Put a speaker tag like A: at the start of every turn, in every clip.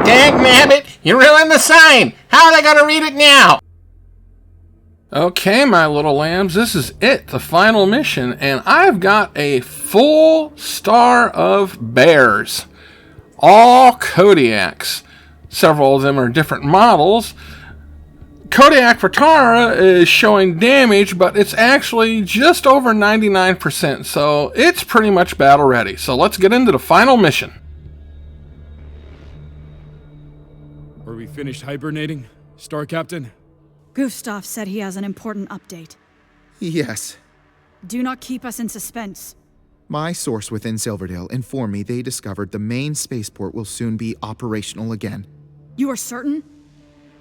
A: Dagnabbit, you ruined the sign! How are they gonna read it now?
B: Okay, my little lambs, this is it, the final mission, and I've got a full star of bears. All Kodiaks. Several of them are different models. Kodiak Fratara is showing damage, but it's actually just over 99%, so it's pretty much battle ready. So let's get into the final mission.
C: Are we finished hibernating, Star Captain?
D: Gustav said he has an important update.
E: Yes.
D: Do not keep us in suspense.
E: My source within Silverdale informed me they discovered the main spaceport will soon be operational again.
D: You are certain?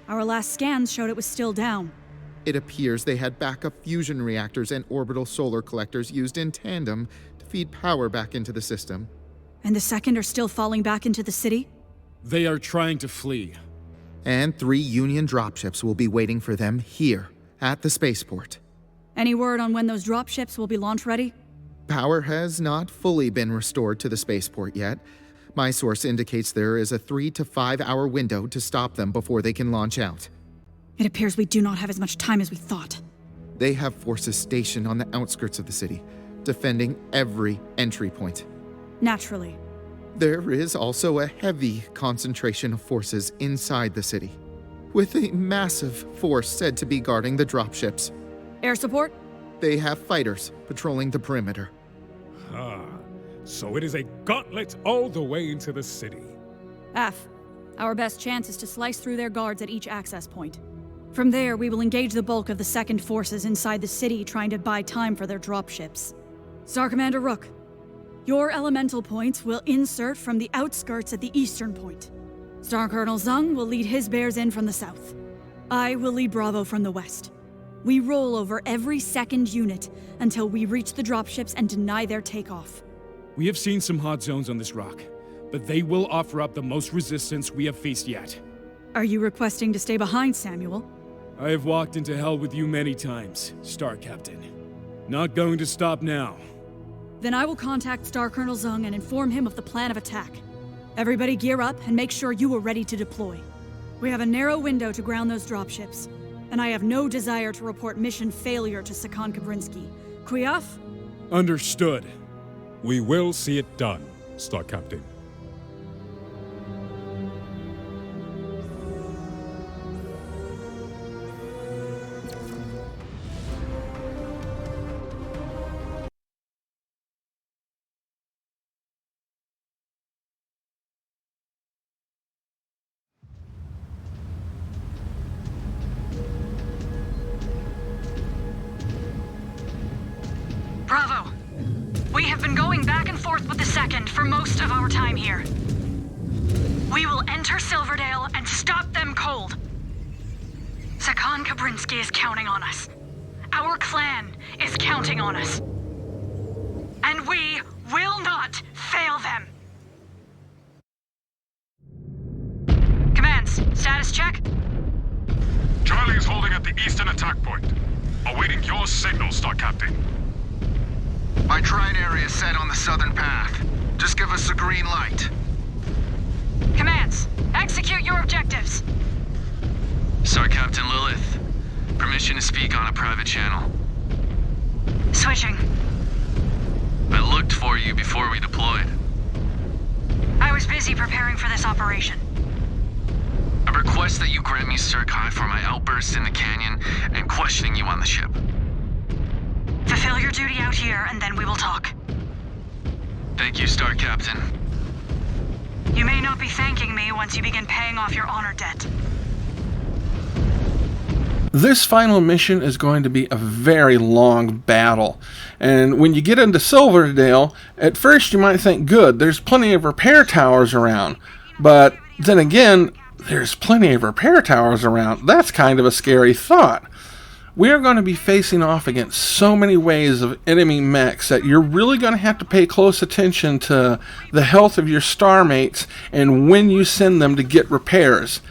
D: Our last scans showed it was still down.
E: It appears they had backup fusion reactors and orbital solar collectors used in tandem to feed power back into the system.
D: And the second are still falling back into the city?
C: They are trying to flee.
E: And 3 Union dropships will be waiting for them here, at the spaceport.
D: Any word on when those dropships will be launch ready?
E: Power has not fully been restored to the spaceport yet. My source indicates there is a 3 to 5 hour window to stop them before they can launch out.
D: It appears we do not have as much time as we thought.
E: They have forces stationed on the outskirts of the city, defending every entry point.
D: Naturally.
E: There is also a heavy concentration of forces inside the city, with a massive force said to be guarding the dropships.
D: Air support?
E: They have fighters patrolling the perimeter.
F: So it is a gauntlet all the way into the city.
D: F. Our best chance is to slice through their guards at each access point. From there, we will engage the bulk of the second forces inside the city trying to buy time for their dropships. Star Commander Rook, your elemental points will insert from the outskirts at the eastern point. Star Colonel Zung will lead his bears in from the south. I will lead Bravo from the west. We roll over every second unit until we reach the dropships and deny their takeoff.
C: We have seen some hot zones on this rock, but they will offer up the most resistance we have faced yet.
D: Are you requesting to stay behind, Samuel?
C: I have walked into hell with you many times, Star Captain. Not going to stop now.
D: Then I will contact Star Colonel Zung and inform him of the plan of attack. Everybody gear up and make sure you are ready to deploy. We have a narrow window to ground those dropships, and I have no desire to report mission failure to Sakan Kabrinsky. Kuyaf?
C: Understood.
F: We will see it done, Star Captain.
D: Bravo! We have been going back and forth with the second for most of our time here. We will enter Silverdale and stop them cold. Sakan Kabrinsky is counting on us. Our clan is counting on us. And we will not fail them. Commands, status check?
F: Charlie is holding at the eastern attack point. Awaiting your signal, Star Captain.
G: My trine area is set on the southern path. Just give us the green light.
D: Commands, execute your objectives.
H: Star Captain Lilith, permission to speak on a private channel.
D: Switching.
H: I looked for you before we deployed.
D: I was busy preparing for this operation.
H: I request that you grant me Circi for my outburst in the canyon and questioning you on the ship.
D: Fulfill your duty out here, and then we will talk.
H: Thank you, Star Captain.
D: You may not be thanking me once you begin paying off your honor debt.
B: This final mission is going to be a very long battle. And when you get into Silverdale, at first you might think, good, there's plenty of repair towers around. But then again, there's plenty of repair towers around. That's kind of a scary thought. We are going to be facing off against so many waves of enemy mechs that you're really going to have to pay close attention to the health of your star mates and when you send them to get repairs.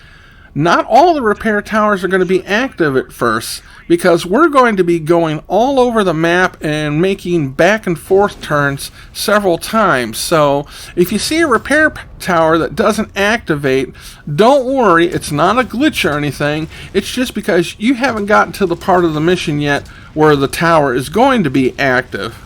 B: not all the repair towers are going to be active at first, because we're going to be going all over the map and making back and forth turns several times. So if you see a repair tower that doesn't activate, don't worry, it's not a glitch or anything. It's just because you haven't gotten to the part of the mission yet where the tower is going to be active.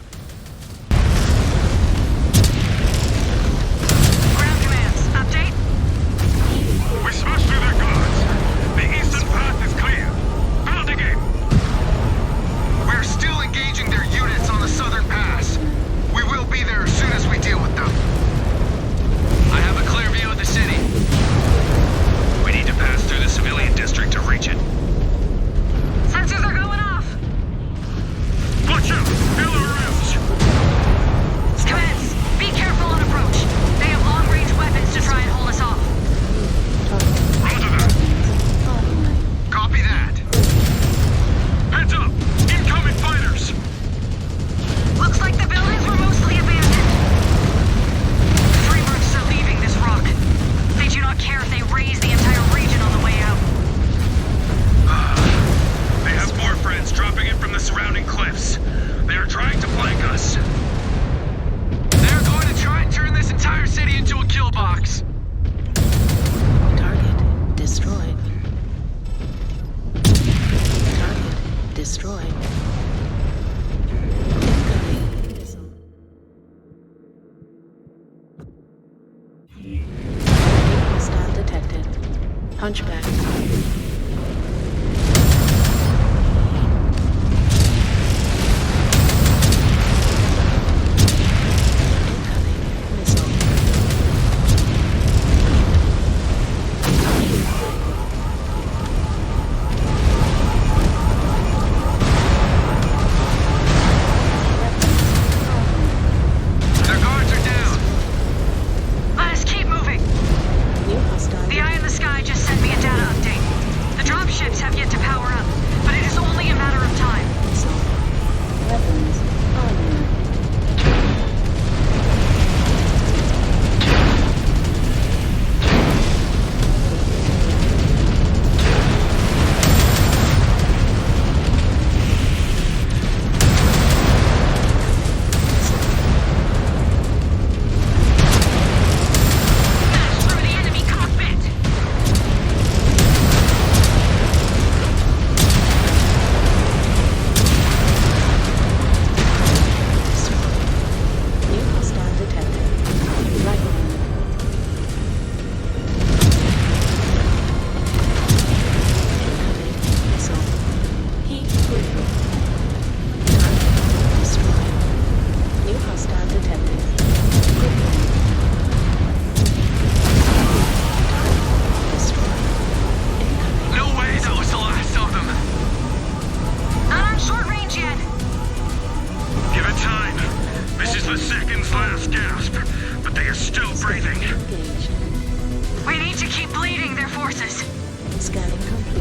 I: Hunchback.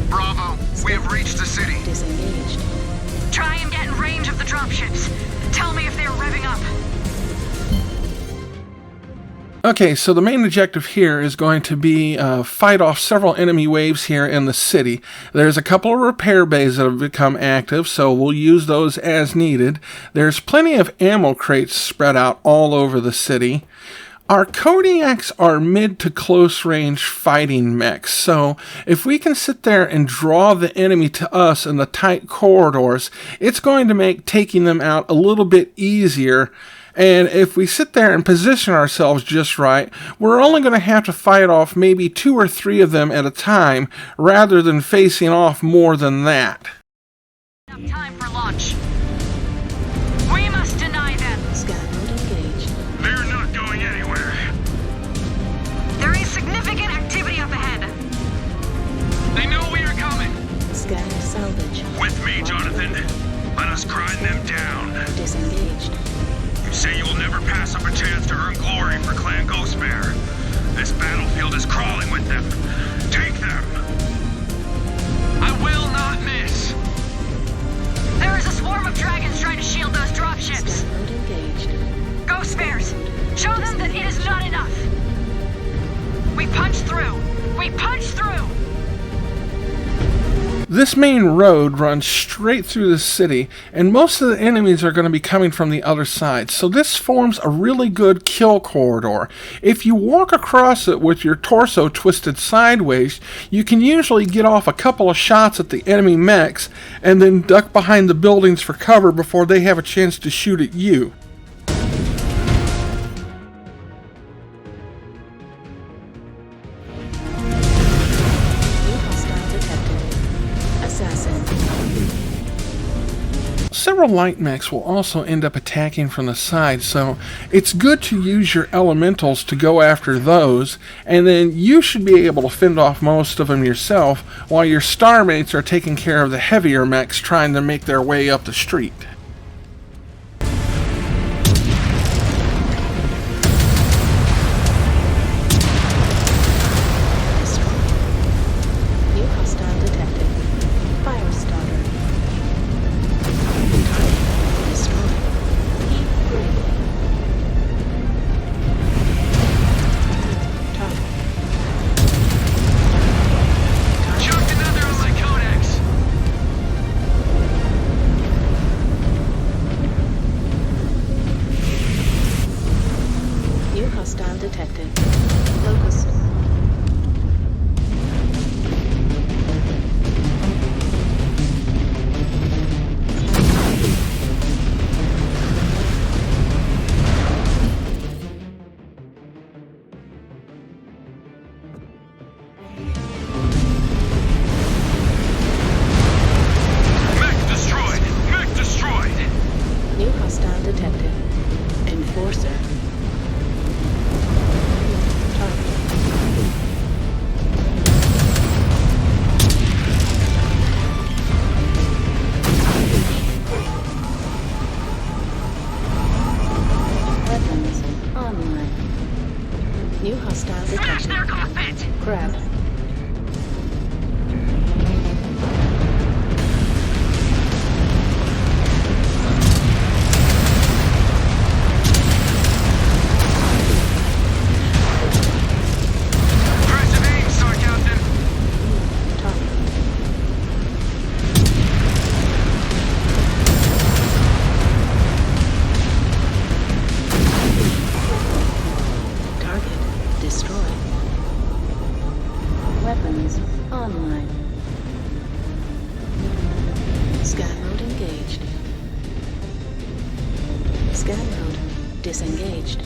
G: Bravo, we have reached the city.
I: Disengaged.
D: Try and get in range of the dropships. Tell me if they're revving up.
B: Okay, so the main objective here is going to be fight off several enemy waves here in the city. There's a couple of repair bays that have become active, so we'll use those as needed. There's plenty of ammo crates spread out all over the city. Our Kodiaks are mid to close range fighting mechs, so if we can sit there and draw the enemy to us in the tight corridors, it's going to make taking them out a little bit easier. And if we sit there and position ourselves just right, we're only going to have to fight off maybe 2 or 3 of them at a time, rather than facing off more than that.
D: Enough time for launch. We must deny them.
I: Scan mode engaged.
F: They're not going anywhere.
D: There is significant activity up ahead.
H: They know we are coming.
I: Scan salvage.
F: With me, Jonathan. Let us grind them down.
I: Disengaged.
F: You say you will never pass up a chance to earn glory for Clan Ghostbear. This battlefield is crawling with them. Take them!
H: I will not miss.
D: There is a swarm of dragons trying to shield those dropships.
I: Scan mode engaged.
D: Ghost Bears, show them that it is not enough. We punch through. We punch through.
B: This main road runs straight through the city, and most of the enemies are going to be coming from the other side, so this forms a really good kill corridor. If you walk across it with your torso twisted sideways, you can usually get off a couple of shots at the enemy mechs, and then duck behind the buildings for cover before they have a chance to shoot at you. Several light mechs will also end up attacking from the side, so it's good to use your elementals to go after those, and then you should be able to fend off most of them yourself while your star mates are taking care of the heavier mechs trying to make their way up the street.
I: New hostile detected. Fire starter. Target destroyed. Keep breathing. Target.
H: Chucked another on my codex.
I: New hostile detected. Locust.
F: Mech destroyed! Mech destroyed!
I: New hostile detected. Enforcer. Target. Weapons online. New hostile detected. Crab.
F: Aggressive aim, Star Captain!
I: Target. Target destroyed. Weapons online. Scan mode engaged. Scan mode disengaged.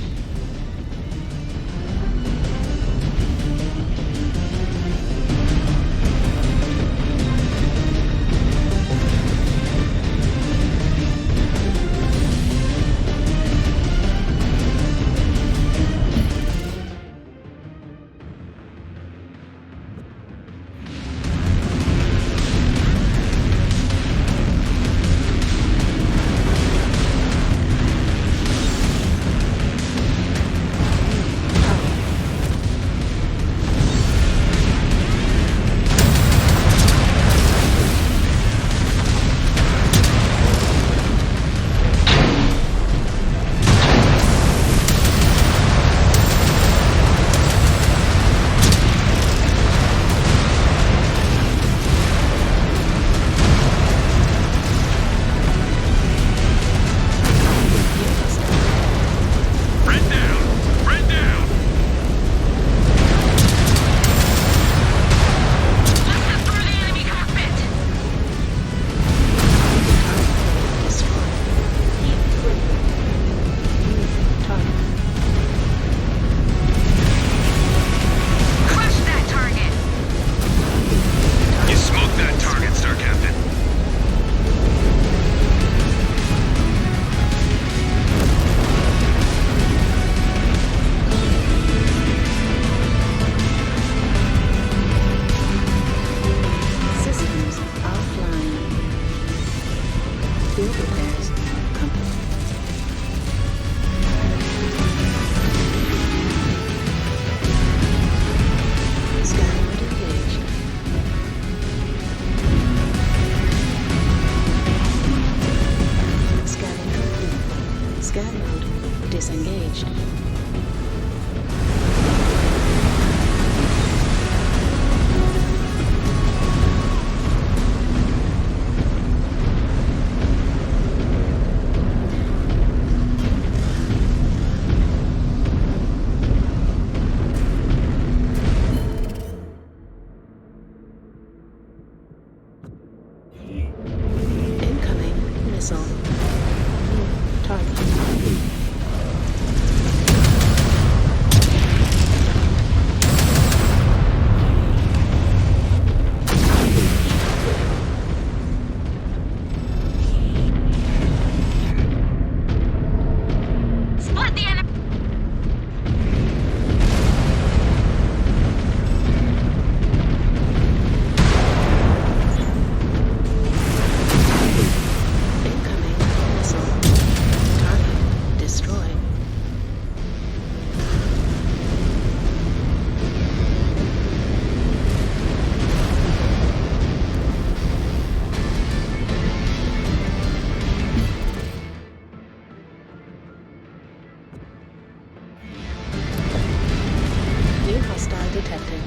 I: detected.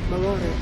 I: Marauder.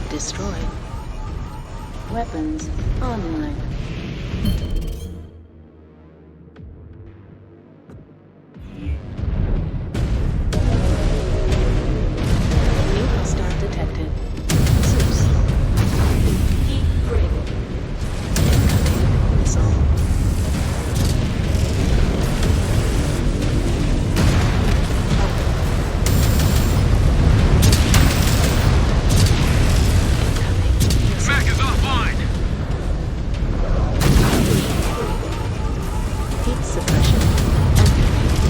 I: Destroyed. Weapons online. New hostile detected. Zeus. Heat critical. Incoming missile.
F: Mech is offline!
I: Heat suppression activated.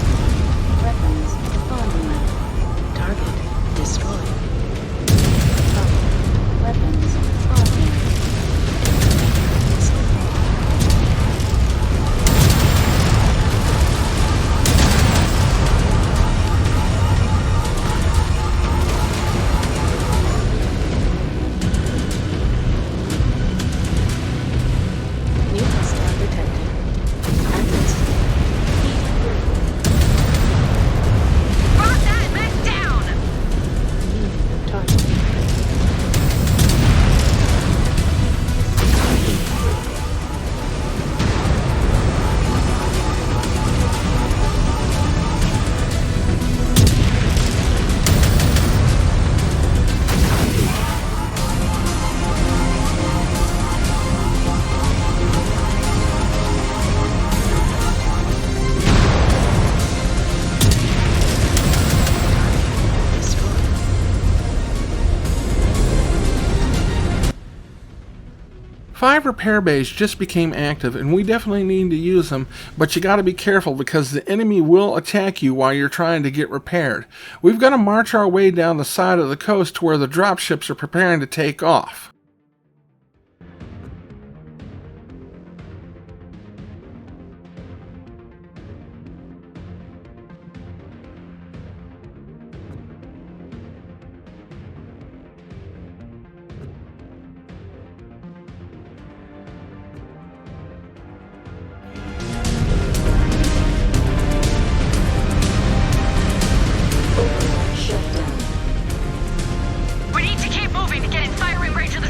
I: Weapons online. Target destroyed. Weapons online. Missile. New hostile detected. Atlas.
J: Brought that mech down!
I: New target. Destroyed.
B: 5 repair bays just became active, and we definitely need to use them, but you gotta be careful because the enemy will attack you while you're trying to get repaired. We've got to march our way down the side of the coast to where the dropships are preparing to take off.
J: We need to keep moving to get in firing range of the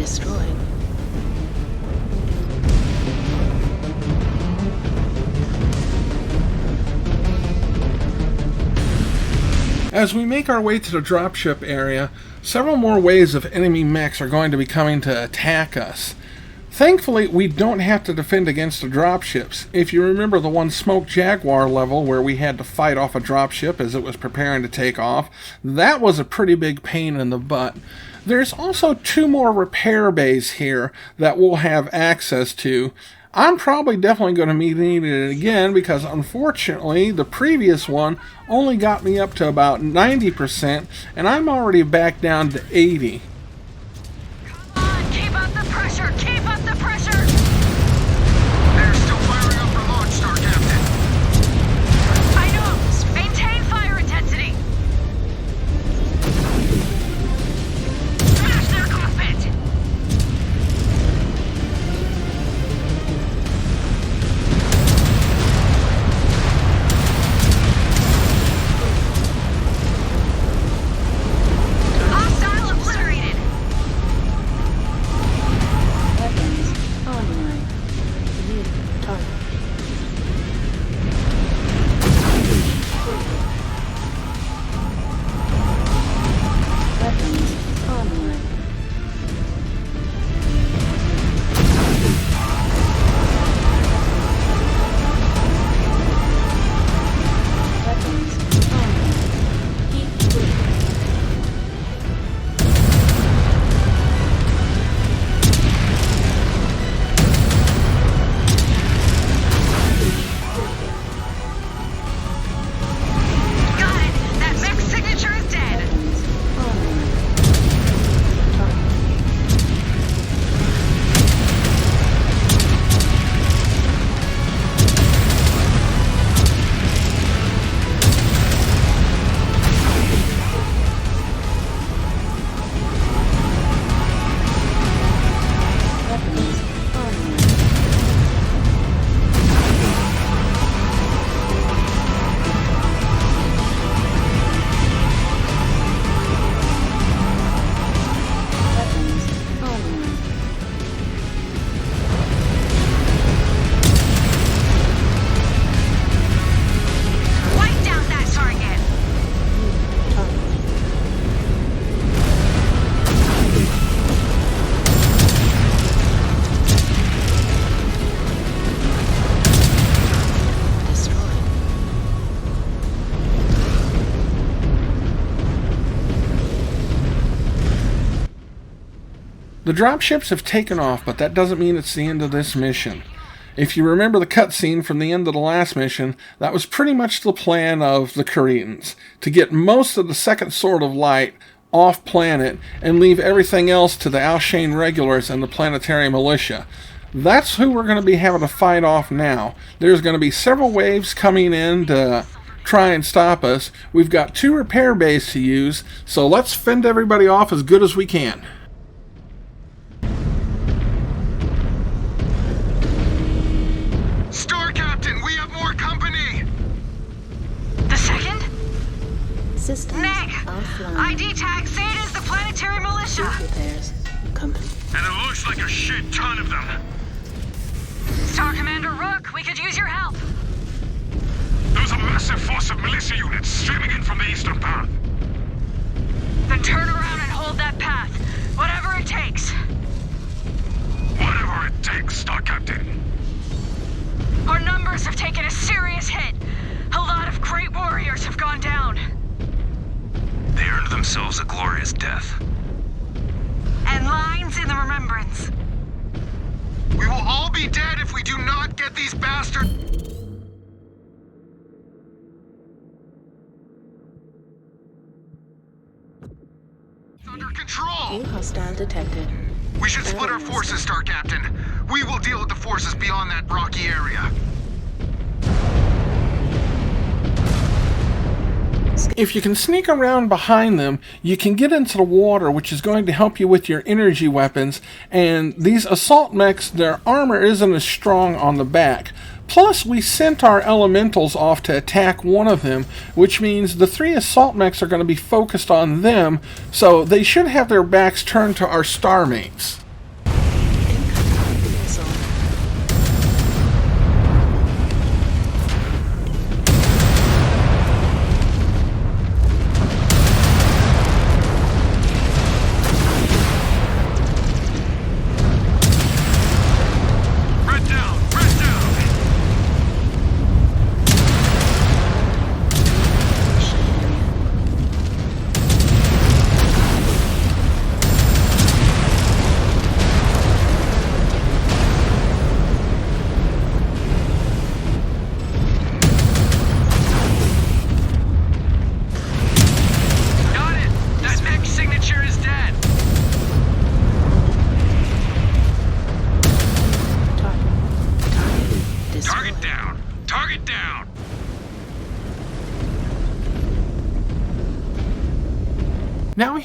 I: Destroyed.
B: As we make our way to the dropship area, several more waves of enemy mechs are going to be coming to attack us. Thankfully, we don't have to defend against the dropships. If you remember the one Smoke Jaguar level where we had to fight off a dropship as it was preparing to take off, that was a pretty big pain in the butt. There's also 2 more repair bays here that we'll have access to. I'm probably definitely going to need it again because unfortunately the previous one only got me up to about 90% and I'm already back down to 80.
J: Come on, keep up the pressure! Keep up the pressure!
G: They're still firing up for launch, Star Captain.
J: I know! Maintain fire intensity! Smash their cockpit! Hostile obliterated!
I: Weapons online. New target. Weapons online. Weapons online. Heat treated.
J: Got it! That mech signature is dead!
I: Weapons online. Target. Weapons online. Weapons online.
J: Wipe down that target!
I: New target. Destroyed.
B: The dropships have taken off, but that doesn't mean it's the end of this mission. If you remember the cutscene from the end of the last mission, that was pretty much the plan of the Koreans, to get most of the second Sword of Light off planet and leave everything else to the Alshane regulars and the planetary militia. That's who we're going to be having to fight off now. There's going to be several waves coming in to try and stop us. We've got 2 repair bays to use, so let's fend everybody off as good as we can.
G: Star Captain, we have more company!
J: The second?
I: Systems
J: Meg!
I: offline.
J: ID tag, say it is the planetary militia!
I: Fleet repairs complete.
F: And it looks like a shit ton of them.
J: Star Commander Rook, we could use your help!
F: There's a massive force of militia units streaming in from the eastern path.
J: Then turn around and hold that path. Whatever it takes.
F: Whatever it takes, Star Captain.
J: Our numbers have taken a serious hit. A lot of great warriors have gone down.
F: They earned themselves a glorious death.
J: And lines in the remembrance.
G: We will all be dead if we do not get these bastards under control.
I: New hostile detected.
G: We should split our forces, Star Captain. We will deal with the forces beyond that rocky area.
B: If you can sneak around behind them, you can get into the water, which is going to help you with your energy weapons. And these assault mechs, their armor isn't as strong on the back. Plus, we sent our elementals off to attack one of them, which means the 3 assault mechs are going to be focused on them, so they should have their backs turned to our star mates.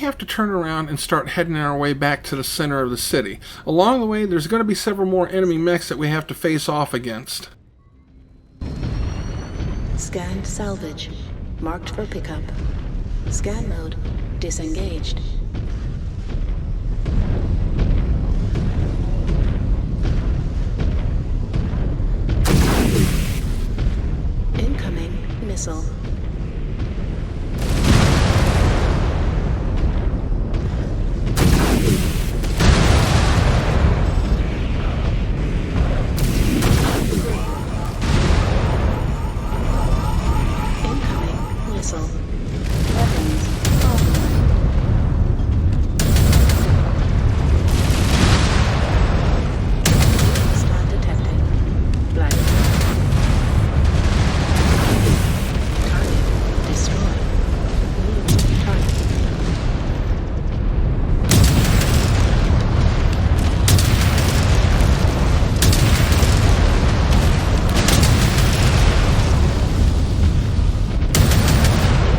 B: have to turn around and start heading our way back to the center of the city. Along the way, there's going to be several more enemy mechs that we have to face off against.
I: Scanned salvage. Marked for pickup. Scan mode disengaged. Incoming missile. Incoming missile. Weapons offline. Star detected. Black. Target destroyed. New target.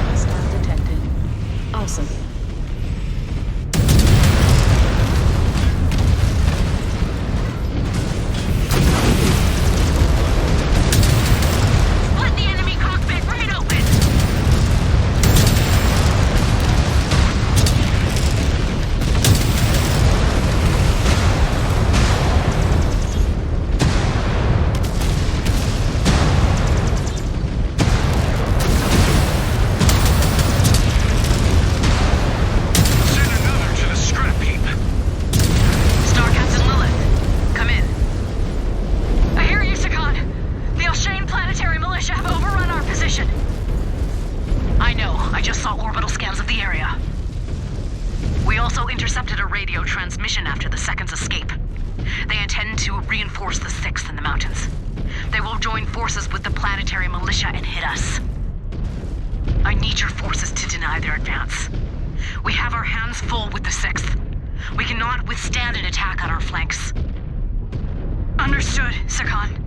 I: Hostile detected. Awesome.
J: Split the enemy cockpit right open!
F: Send another to the scrap heap.
J: Star Captain Lilith, come in. I hear you, Sakan. The Alshane Planetary Militia have overrun our position. I know. I just saw orbital scans of the area. We also intercepted a radio transmission after the Second's escape. They intend to reinforce the Sixth in the mountains. They will join forces with the Planetary Militia and hit us. I need your forces to deny their advance. We have our hands full with the Sixth. We cannot withstand an attack on our flanks. Understood, Sakan.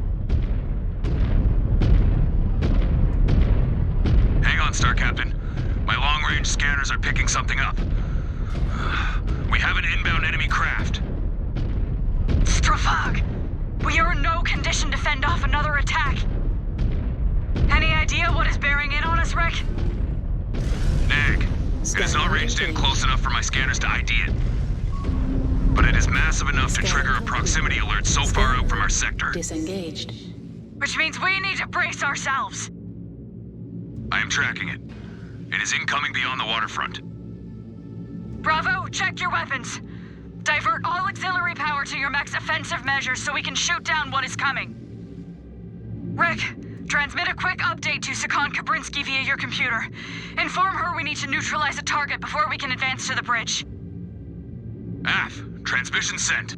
F: Hang on, Star Captain. My long-range scanners are picking something up. We have an inbound enemy craft.
J: Strafag! We are in no condition to fend off another attack. Any idea what is bearing in on us, Rick?
F: Nag. It is not ranged in close enough for my scanners to ID it. But it is massive enough to trigger a proximity alert so far out from our sector.
I: Disengaged.
J: Which means we need to brace ourselves.
F: I am tracking it. It is incoming beyond the waterfront.
J: Bravo, check your weapons. Divert all auxiliary power to your mech's offensive measures so we can shoot down what is coming. Rick, transmit a quick update to Sakan Kabrinsky via your computer. Inform her we need to neutralize a target before we can advance to the bridge.
F: AF, transmission sent.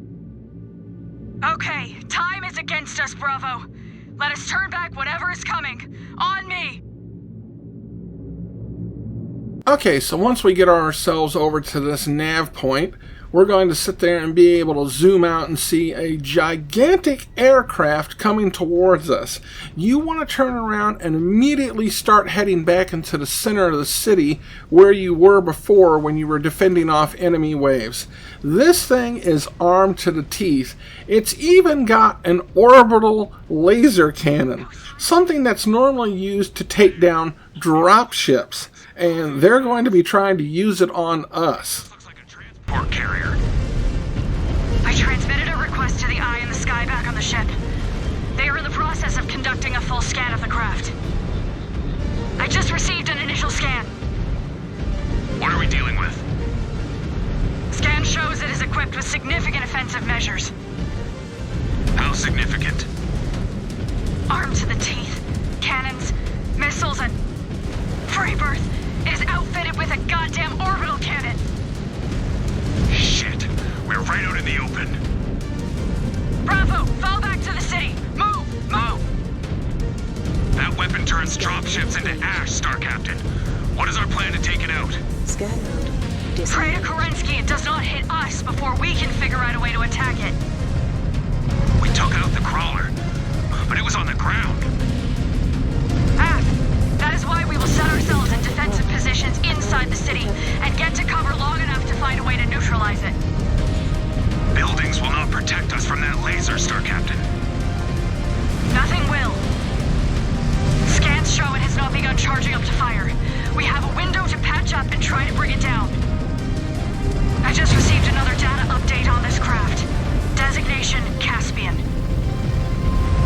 J: Okay, time is against us, Bravo. Let us turn back whatever is coming. On me!
B: Okay, so once we get ourselves over to this nav point, we're going to sit there and be able to zoom out and see a gigantic aircraft coming towards us. You want to turn around and immediately start heading back into the center of the city where you were before when you were defending off enemy waves. This thing is armed to the teeth. It's even got an orbital laser cannon, something that's normally used to take down drop ships. And they're going to be trying to use it on us.
F: Looks like a transport carrier.
J: I transmitted a request to the Eye in the Sky back on the ship. They are in the process of conducting a full scan of the craft. I just received an initial scan.
F: What are we dealing with?
J: Scan shows it is equipped with significant offensive measures.
F: How significant?
J: Armed to the teeth, cannons, missiles, and free birth. It is outfitted with a goddamn orbital cannon.
F: Shit, we're right out in the open.
J: Bravo, fall back to the city. Move, move.
F: That weapon turns dropships into ash, Star Captain. What is our plan to take it out?
I: Scan mode
J: Pray to
I: disengaged.
J: Kerensky it does not hit us before we can figure out a way to attack it.
F: We took out the crawler, but it was on the ground.
J: That is why we will set ourselves in defensive position. positions inside the city and get to cover long enough to find a way to neutralize it.
F: Buildings will not protect us from that laser, Star Captain.
J: Nothing will. Scans show it has not begun charging up to fire. We have a window to patch up and try to bring it down. I just received another data update on this craft. Designation Caspian.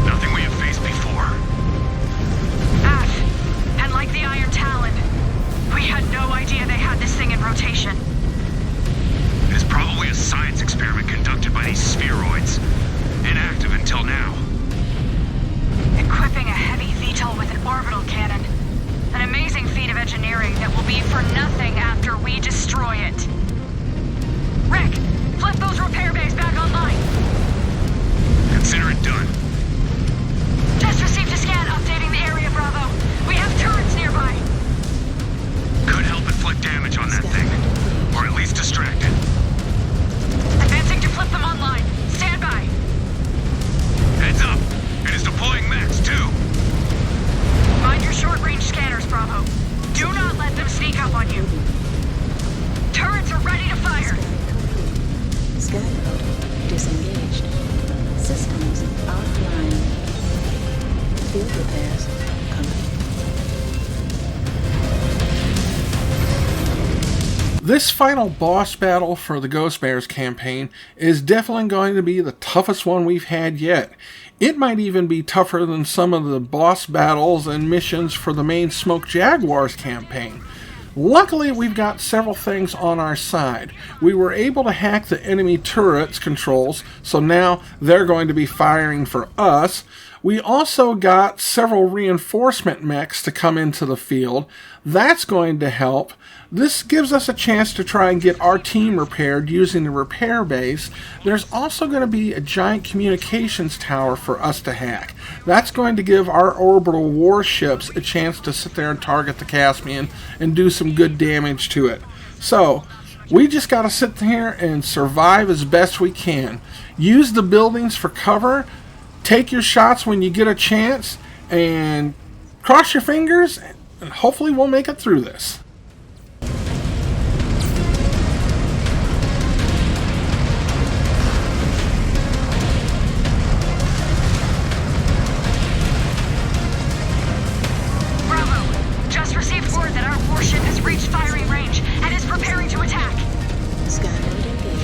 F: Nothing we have faced before.
J: And like the Iron Talon, we had no idea they had this thing in rotation.
F: It is probably a science experiment conducted by these spheroids. Inactive until now.
J: Equipping a heavy VTOL with an orbital cannon. An amazing feat of engineering that will be for nothing after we destroy it. Rick, flip those repair bays back online.
F: Consider it done.
J: Just received a scan updating the area, Bravo. We have turrets nearby.
F: Could help inflict damage on that thing. Or at least distract it.
J: Advancing to flip them online. Stand by.
F: Heads up! It is deploying mechs, too!
J: Mind your short-range scanners, Bravo. Do not let them sneak up on you. Turrets are ready to fire.
I: Sky mode disengaged. Systems offline. Field repairs complete.
B: This final boss battle for the Ghost Bears campaign is definitely going to be the toughest one we've had yet. It might even be tougher than some of the boss battles and missions for the main Smoke Jaguars campaign. Luckily, we've got several things on our side. We were able to hack the enemy turrets controls, so now they're going to be firing for us. We also got several reinforcement mechs to come into the field. That's going to help. This gives us a chance to try and get our team repaired using the repair base. There's also going to be a giant communications tower for us to hack. That's going to give our orbital warships a chance to sit there and target the Caspian and do some good damage to it. So, we just got to sit here and survive as best we can. Use the buildings for cover. Take your shots when you get a chance. And cross your fingers. And hopefully we'll make it through this.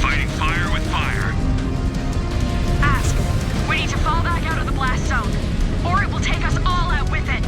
F: Fighting fire with fire.
J: We need to fall back out of the blast zone, or it will take us all out with it.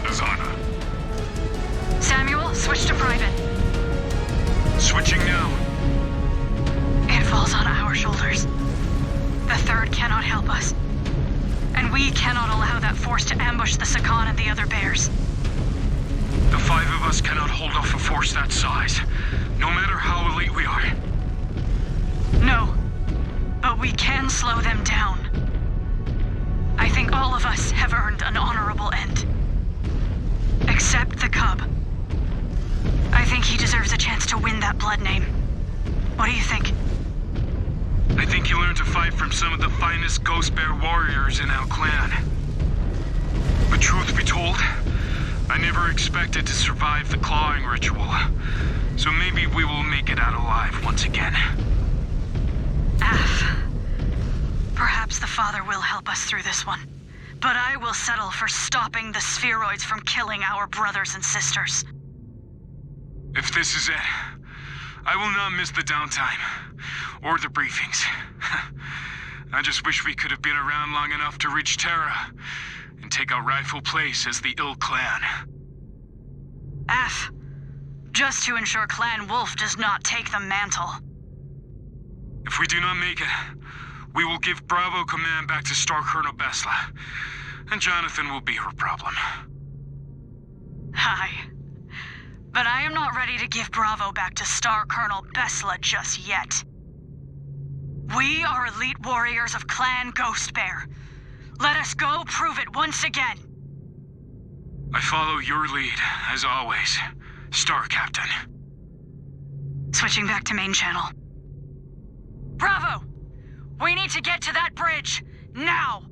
F: Azana.
J: Samuel, switch to private.
F: Switching now.
J: It falls on our shoulders. The Third cannot help us. And we cannot allow that force to ambush the Sakan and the other bears.
F: The 5 of us cannot hold off a force that size, no matter how elite we are.
J: No, but we can slow them down. I think all of us have earned an honorable end. Except the Cub. I think he deserves a chance to win that blood name. What do you think?
F: I think he learned to fight from some of the finest Ghost Bear warriors in our clan. But truth be told, I never expected to survive the clawing ritual. So maybe we will make it out alive once again.
J: Perhaps the Father will help us through this one. But I will settle for stopping the spheroids from killing our brothers and sisters.
F: If this is it, I will not miss the downtime, or the briefings. I just wish we could have been around long enough to reach Terra, and take our rightful place as the Ill Clan.
J: Just to ensure Clan Wolf does not take the mantle.
F: If we do not make it, we will give Bravo command back to Star Colonel Besla, and Jonathan will be her problem.
J: Aye. But I am not ready to give Bravo back to Star Colonel Besla just yet. We are elite warriors of Clan Ghost Bear. Let us go prove it once again.
F: I follow your lead, as always, Star Captain.
J: Switching back to main channel. Bravo! We need to get to that bridge, now!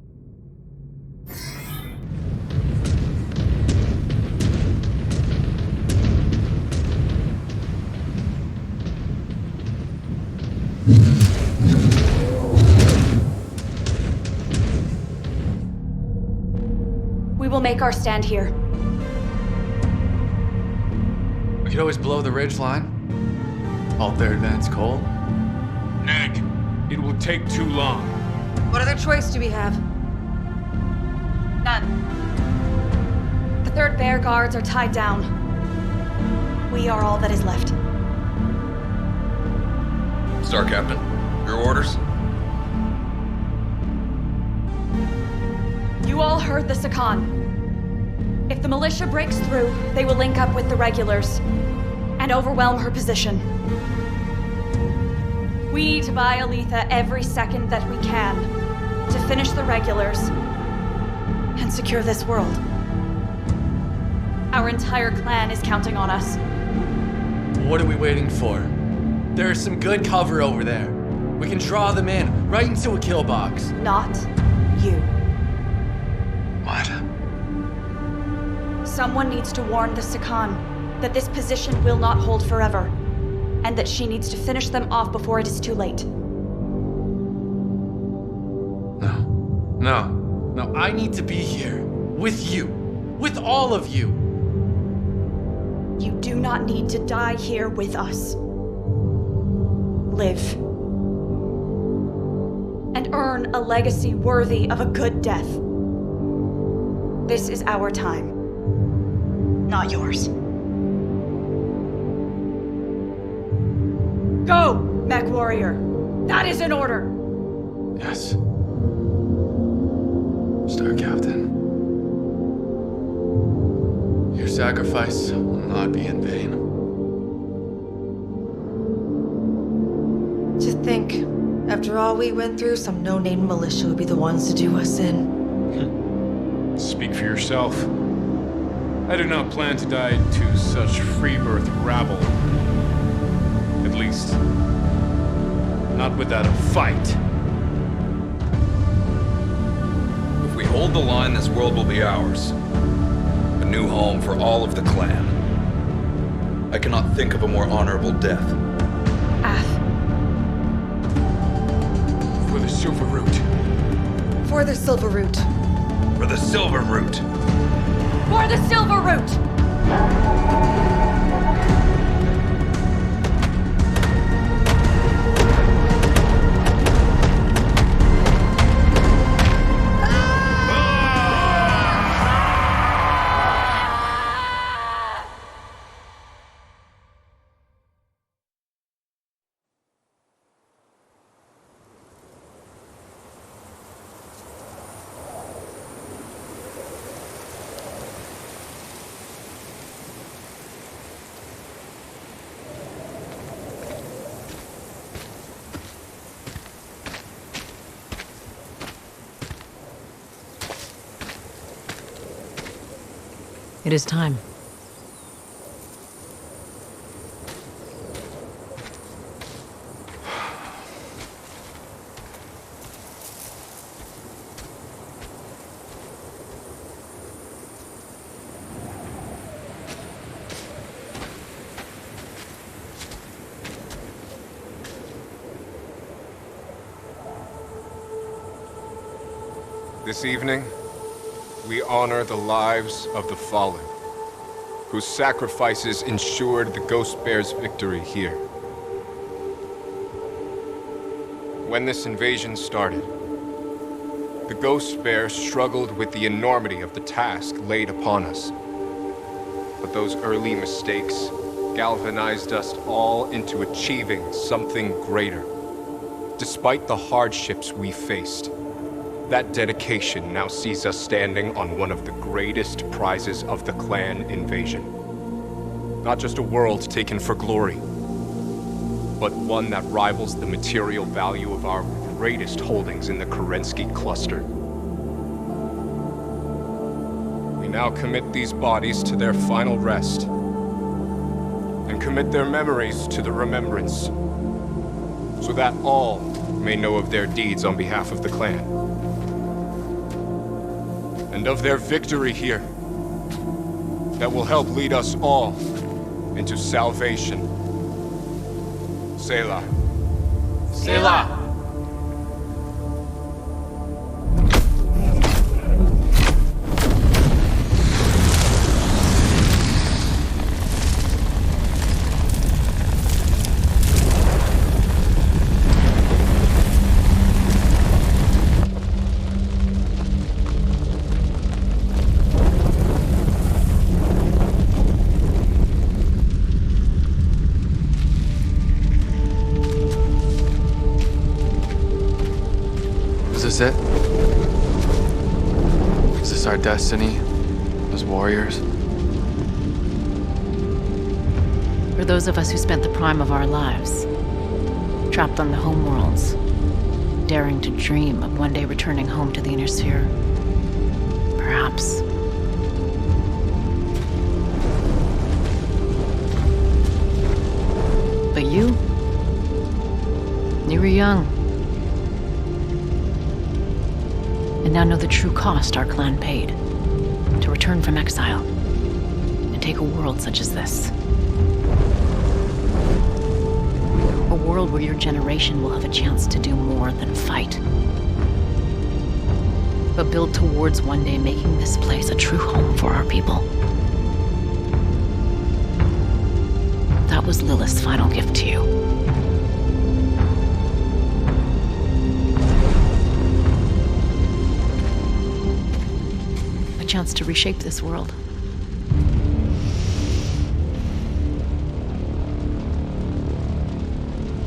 D: We will make our stand here.
K: We could always blow the ridge line. Halt their advance coal.
C: Neg, it will take too long.
L: What other choice do we have?
D: None. The Third Bear Guards are tied down. We are all that is left.
M: Star Captain, your orders?
D: You all heard the Sakan. If the militia breaks through, they will link up with the regulars and overwhelm her position. We need to buy Aletha every second that we can to finish the regulars and secure this world. Our entire clan is counting on us.
K: What are we waiting for? There's some good cover over there. We can draw them in, right into a kill box.
D: Not you.
M: What?
D: Someone needs to warn the Sakan that this position will not hold forever, and that she needs to finish them off before it is too late.
K: No, I need to be here. With you. With all of you.
D: You do not need to die here with us. Live. And earn a legacy worthy of a good death. This is our time. Not yours. Go, MechWarrior. That is an order.
K: Yes. Star Captain. Your sacrifice will not be in vain.
L: To think, after all we went through, some no-name militia would be the ones to do us in.
C: Speak for yourself. I do not plan to die to such free-birth rabble. At least, not without a fight.
M: If we hold the line, this world will be ours. A new home for all of the clan. I cannot think of a more honorable death.
C: For the Silver Root.
L: For the Silver Root.
M: For the Silver Root.
D: For the Silver Root!
I: It is time.
N: This evening, we honor the lives of the fallen, whose sacrifices ensured the Ghost Bear's victory here. When this invasion started, the Ghost Bear struggled with the enormity of the task laid upon us. But those early mistakes galvanized us all into achieving something greater. Despite the hardships we faced, that dedication now sees us standing on one of the greatest prizes of the clan invasion. Not just a world taken for glory, but one that rivals the material value of our greatest holdings in the Kerensky cluster. We now commit these bodies to their final rest, and commit their memories to the remembrance, so that all may know of their deeds on behalf of the clan. And of their victory here, that will help lead us all into salvation. Selah.
K: Selah!
O: Is this it? Is this our destiny as warriors?
I: For those of us who spent the prime of our lives, trapped on the homeworlds, daring to dream of one day returning home to the Inner Sphere, perhaps. But you were young. And now know the true cost our clan paid to return from exile and take a world such as this. A world where your generation will have a chance to do more than fight, but build towards one day making this place a true home for our people. That was Lilith's final gift to you. Chance to reshape this world.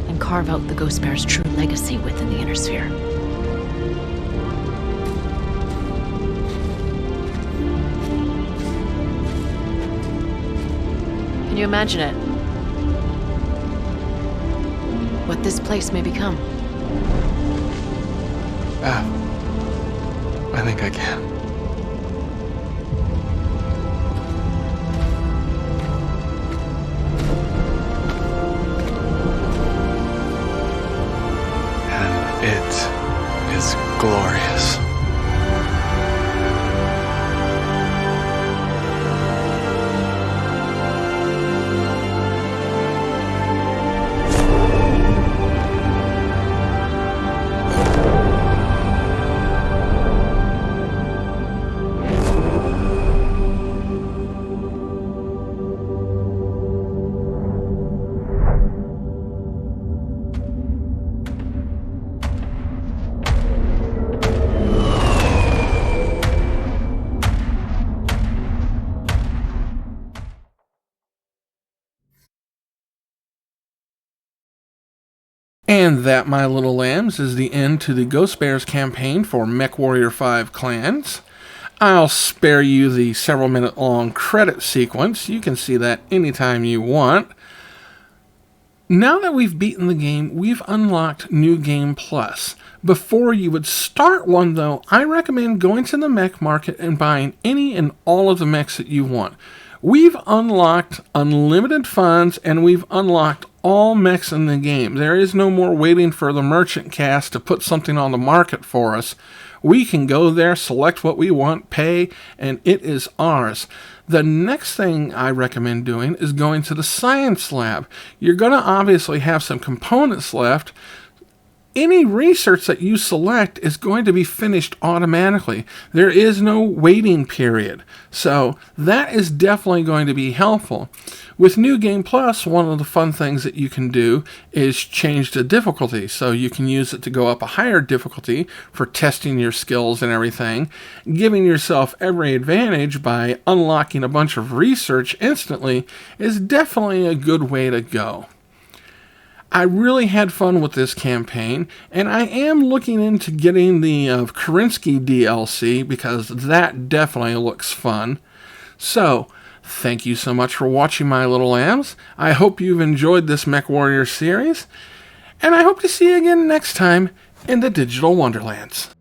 I: And carve out the Ghost Bear's true legacy within the Inner Sphere. Can you imagine it? What this place may become?
O: I think I can. It is glorious.
B: And that, my little lambs, is the end to the Ghost Bears campaign for MechWarrior 5 Clans. I'll spare you the several minute long credit sequence. You can see that anytime you want. Now that we've beaten the game, we've unlocked New Game Plus. Before you would start one, though, I recommend going to the mech market and buying any and all of the mechs that you want. We've unlocked unlimited funds, and we've unlocked all mechs in the game. There is no more waiting for the merchant cast to put something on the market for us. We can go there, select what we want, pay, and it is ours. The next thing I recommend doing is going to the science lab. You're going to obviously have some components left. Any research that you select is going to be finished automatically. There is no waiting period. So that is definitely going to be helpful. With New Game Plus, one of the fun things that you can do is change the difficulty. So you can use it to go up a higher difficulty for testing your skills and everything. Giving yourself every advantage by unlocking a bunch of research instantly is definitely a good way to go. I really had fun with this campaign, and I am looking into getting the Kerensky DLC because that definitely looks fun. So, thank you so much for watching, my little lambs. I hope you've enjoyed this MechWarrior series, and I hope to see you again next time in the Digital Wonderlands.